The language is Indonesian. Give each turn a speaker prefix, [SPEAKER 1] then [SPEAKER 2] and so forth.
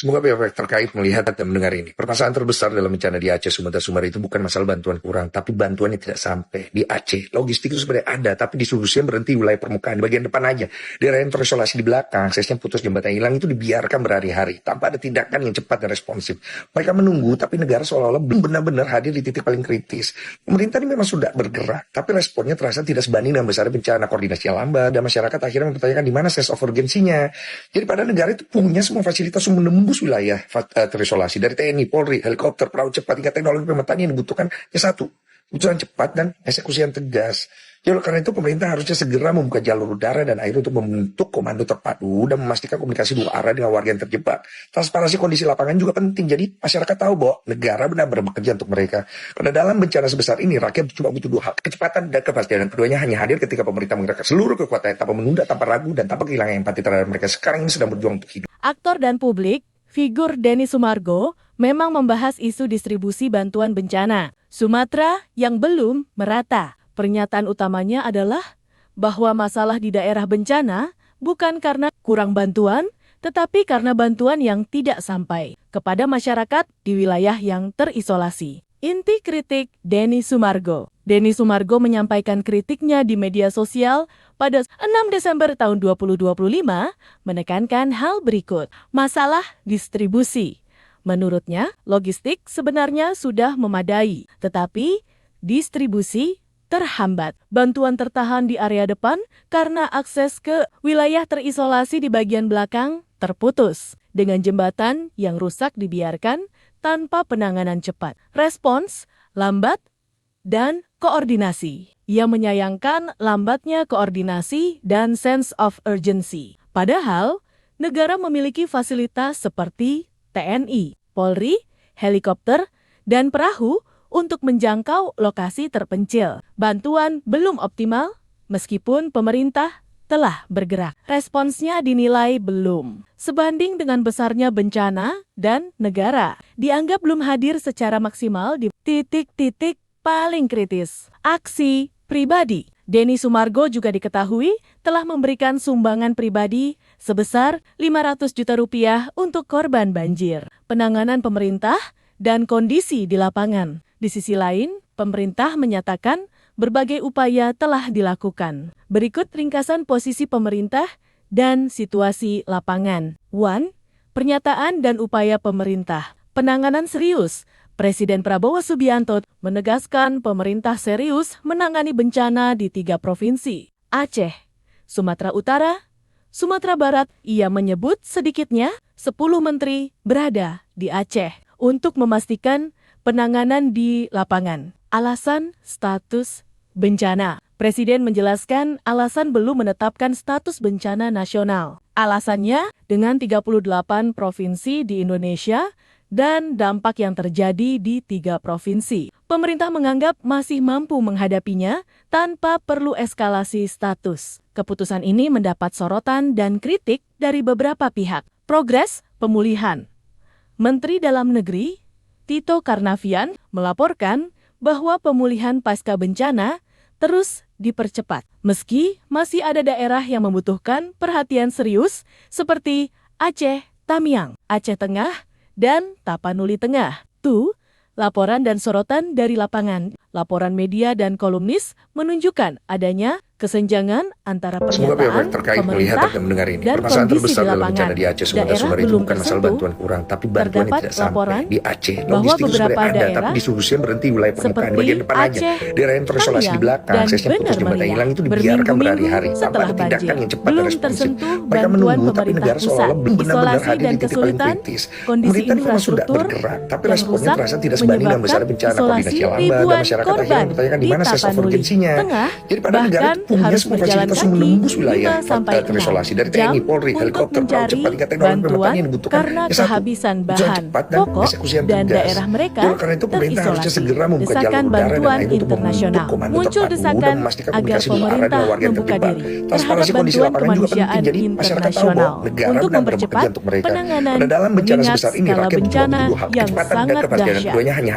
[SPEAKER 1] Semoga pihak terkait melihat dan mendengar ini. Permasalahan terbesar dalam bencana di Aceh, Sumatera itu bukan masalah bantuan kurang, tapi bantuannya tidak sampai. Di Aceh, logistik itu sebenarnya ada, tapi distribusinya berhenti di wilayah permukaan, di bagian depan aja. Daerah yang terisolasi di belakang, aksesnya putus, jembatan hilang, itu dibiarkan berhari-hari, tanpa ada tindakan yang cepat dan responsif. Mereka menunggu, tapi negara seolah-olah belum benar-benar hadir di titik paling kritis. Pemerintah ini memang sudah bergerak, tapi responnya terasa tidak sebanding dengan besar bencana, koordinasi lambat, dan masyarakat akhirnya mempertanyakan di mana sense of urgency-nya. Jadi pada negara itu punya semua fasilitas untuk menembus wilayah terisolasi dari TNI, Polri, helikopter, perahu cepat, hingga teknologi pemetaan yang dibutuhkan satu, keputusan cepat dan eksekusi yang tegas. Jadi karena itu pemerintah harusnya segera membuka jalur udara dan air untuk membentuk komando terpadu dan memastikan komunikasi dua arah dengan warga yang terjebak. Transparansi kondisi lapangan juga penting. Jadi masyarakat tahu bahwa negara benar-benar bekerja untuk mereka. Karena dalam bencana sebesar ini rakyat cuma butuh dua hal, kecepatan dan kepastian. Dan keduanya hanya hadir ketika pemerintah menggerakkan seluruh kekuatan tanpa menunda, tanpa ragu, dan tanpa kehilangan empati terhadap mereka sekarang ini sedang berjuang untuk hidup.
[SPEAKER 2] Aktor dan publik, figur Denny Sumargo memang membahas isu distribusi bantuan bencana Sumatera yang belum merata. Pernyataan utamanya adalah bahwa masalah di daerah bencana bukan karena kurang bantuan, tetapi karena bantuan yang tidak sampai kepada masyarakat di wilayah yang terisolasi. Inti kritik Denny Sumargo. Denny Sumargo menyampaikan kritiknya di media sosial pada 6 Desember tahun 2025 menekankan hal berikut. Masalah distribusi. Menurutnya, logistik sebenarnya sudah memadai, tetapi distribusi terhambat. Bantuan tertahan di area depan karena akses ke wilayah terisolasi di bagian belakang terputus. Dengan jembatan yang rusak dibiarkan tanpa penanganan cepat. Respons lambat dan koordinasi. Ia menyayangkan lambatnya koordinasi dan sense of urgency. Padahal, negara memiliki fasilitas seperti TNI, Polri, helikopter, dan perahu untuk menjangkau lokasi terpencil. Bantuan belum optimal, meskipun pemerintah telah bergerak. Responsnya dinilai belum sebanding dengan besarnya bencana dan negara. Dianggap belum hadir secara maksimal di titik-titik paling kritis. Aksi pribadi. Denny Sumargo juga diketahui telah memberikan sumbangan pribadi sebesar 500 juta rupiah untuk korban banjir. Penanganan pemerintah dan kondisi di lapangan. Di sisi lain, pemerintah menyatakan berbagai upaya telah dilakukan. Berikut ringkasan posisi pemerintah dan situasi lapangan. 1. Pernyataan dan upaya pemerintah. Penanganan serius. Presiden Prabowo Subianto menegaskan pemerintah serius menangani bencana di 3 provinsi. Aceh, Sumatera Utara, Sumatera Barat. Ia menyebut sedikitnya 10 menteri berada di Aceh untuk memastikan penanganan di lapangan. Alasan status bencana. Presiden menjelaskan alasan belum menetapkan status bencana nasional. Alasannya dengan 38 provinsi di Indonesia dan dampak yang terjadi di 3 provinsi. Pemerintah menganggap masih mampu menghadapinya tanpa perlu eskalasi status. Keputusan ini mendapat sorotan dan kritik dari beberapa pihak. Progres pemulihan. Menteri Dalam Negeri Tito Karnavian melaporkan bahwa pemulihan pasca bencana terus dipercepat. Meski masih ada daerah yang membutuhkan perhatian serius seperti Aceh, Tamiang, Aceh Tengah, dan Tapanuli Tengah. Laporan dan sorotan dari lapangan. Laporan media dan kolumnis menunjukkan adanya kesenjangan antara
[SPEAKER 1] Semoga
[SPEAKER 2] pernyataan
[SPEAKER 1] pihak terkait melihat
[SPEAKER 2] pemerintah
[SPEAKER 1] dan mendengar ini.
[SPEAKER 2] dan
[SPEAKER 1] Permasalahan
[SPEAKER 2] kondisi
[SPEAKER 1] terbesar
[SPEAKER 2] di
[SPEAKER 1] dalam
[SPEAKER 2] lapangan.
[SPEAKER 1] bencana di Aceh, Sumatera
[SPEAKER 2] Daerah
[SPEAKER 1] itu
[SPEAKER 2] belum
[SPEAKER 1] bukan masalah
[SPEAKER 2] tersentuh.
[SPEAKER 1] bantuan kurang, tapi bantuannya
[SPEAKER 2] Terdapat
[SPEAKER 1] tidak sampai.
[SPEAKER 2] laporan
[SPEAKER 1] Di Aceh,
[SPEAKER 2] bahwa
[SPEAKER 1] logistik itu
[SPEAKER 2] beberapa
[SPEAKER 1] sebenarnya ada,
[SPEAKER 2] daerah
[SPEAKER 1] tapi distribusinya berhenti di wilayah permukaan, di
[SPEAKER 2] seperti
[SPEAKER 1] bagian depan aja.
[SPEAKER 2] Aceh,
[SPEAKER 1] Daerah yang terisolasi di
[SPEAKER 2] Tamiang,
[SPEAKER 1] belakang,
[SPEAKER 2] dan
[SPEAKER 1] aksesnya putus,
[SPEAKER 2] Bener
[SPEAKER 1] jembatan
[SPEAKER 2] Meriah
[SPEAKER 1] hilang, itu dibiarkan
[SPEAKER 2] berminggu-minggu
[SPEAKER 1] berhari-hari tanpa
[SPEAKER 2] setelah
[SPEAKER 1] ada tindakan
[SPEAKER 2] banjir.
[SPEAKER 1] yang cepat dan
[SPEAKER 2] Belum
[SPEAKER 1] responsif.
[SPEAKER 2] tersentuh
[SPEAKER 1] Mereka
[SPEAKER 2] bantuan
[SPEAKER 1] menunggu, tapi
[SPEAKER 2] pemerintah
[SPEAKER 1] negara
[SPEAKER 2] pusat.
[SPEAKER 1] seolah-olah belum benar-benar
[SPEAKER 2] Isolasi
[SPEAKER 1] hadir
[SPEAKER 2] dan
[SPEAKER 1] di titik paling
[SPEAKER 2] kesulitan,
[SPEAKER 1] kritis.
[SPEAKER 2] kondisi
[SPEAKER 1] Pemerintah ini memang sudah
[SPEAKER 2] infrastruktur
[SPEAKER 1] bergerak, tapi
[SPEAKER 2] yang
[SPEAKER 1] responnya
[SPEAKER 2] rusak
[SPEAKER 1] terasa tidak sebanding dengan besar
[SPEAKER 2] menyebabkan
[SPEAKER 1] bencana,
[SPEAKER 2] isolasi
[SPEAKER 1] koordinasi lambat, dan
[SPEAKER 2] ribuan
[SPEAKER 1] masyarakat akhirnya
[SPEAKER 2] korban
[SPEAKER 1] mempertanyakan di
[SPEAKER 2] di
[SPEAKER 1] mana sense of
[SPEAKER 2] Tapanuli
[SPEAKER 1] urgency-nya.
[SPEAKER 2] Tengah,
[SPEAKER 1] Jadi pada negara
[SPEAKER 2] bahkan
[SPEAKER 1] itu punya
[SPEAKER 2] harus
[SPEAKER 1] semua
[SPEAKER 2] berjalan
[SPEAKER 1] fasilitas untuk
[SPEAKER 2] kaki
[SPEAKER 1] menembus wilayah
[SPEAKER 2] 5 sampai 6
[SPEAKER 1] terisolasi dari
[SPEAKER 2] jam
[SPEAKER 1] TNI, Polri,
[SPEAKER 2] untuk
[SPEAKER 1] helikopter, perahu cepat,
[SPEAKER 2] mencari
[SPEAKER 1] hingga teknologi pemetaan
[SPEAKER 2] bantuan
[SPEAKER 1] yang dibutuhkan
[SPEAKER 2] karena
[SPEAKER 1] satu,
[SPEAKER 2] kehabisan
[SPEAKER 1] keputusan
[SPEAKER 2] bahan
[SPEAKER 1] cepat dan
[SPEAKER 2] pokok
[SPEAKER 1] eksekusi yang
[SPEAKER 2] dan
[SPEAKER 1] tegas.
[SPEAKER 2] daerah mereka
[SPEAKER 1] Jadi karena itu pemerintah harusnya
[SPEAKER 2] terisolasi.
[SPEAKER 1] segera membuka
[SPEAKER 2] Desakan
[SPEAKER 1] jalur udara dan
[SPEAKER 2] bantuan
[SPEAKER 1] air untuk membentuk
[SPEAKER 2] internasional.
[SPEAKER 1] komando
[SPEAKER 2] Muncul
[SPEAKER 1] terpadu dan
[SPEAKER 2] desakan
[SPEAKER 1] memastikan
[SPEAKER 2] agar
[SPEAKER 1] komunikasi dua arah
[SPEAKER 2] pemerintah
[SPEAKER 1] dengan warga yang
[SPEAKER 2] membuka
[SPEAKER 1] terjebak.
[SPEAKER 2] diri terhadap
[SPEAKER 1] Transparansi kondisi
[SPEAKER 2] bantuan
[SPEAKER 1] lapangan juga penting.
[SPEAKER 2] kemanusiaan
[SPEAKER 1] Jadi masyarakat tahu
[SPEAKER 2] internasional
[SPEAKER 1] bahwa negara
[SPEAKER 2] untuk
[SPEAKER 1] benar-benar bekerja
[SPEAKER 2] mempercepat
[SPEAKER 1] untuk mereka.
[SPEAKER 2] penanganan
[SPEAKER 1] Pada dalam bencana
[SPEAKER 2] mengingat
[SPEAKER 1] sebesar ini
[SPEAKER 2] skala
[SPEAKER 1] rakyat cuma
[SPEAKER 2] bencana
[SPEAKER 1] butuh dua hal,
[SPEAKER 2] yang
[SPEAKER 1] kecepatan dan
[SPEAKER 2] sangat
[SPEAKER 1] kepastian.
[SPEAKER 2] dahsyat.
[SPEAKER 1] Keduanya hanya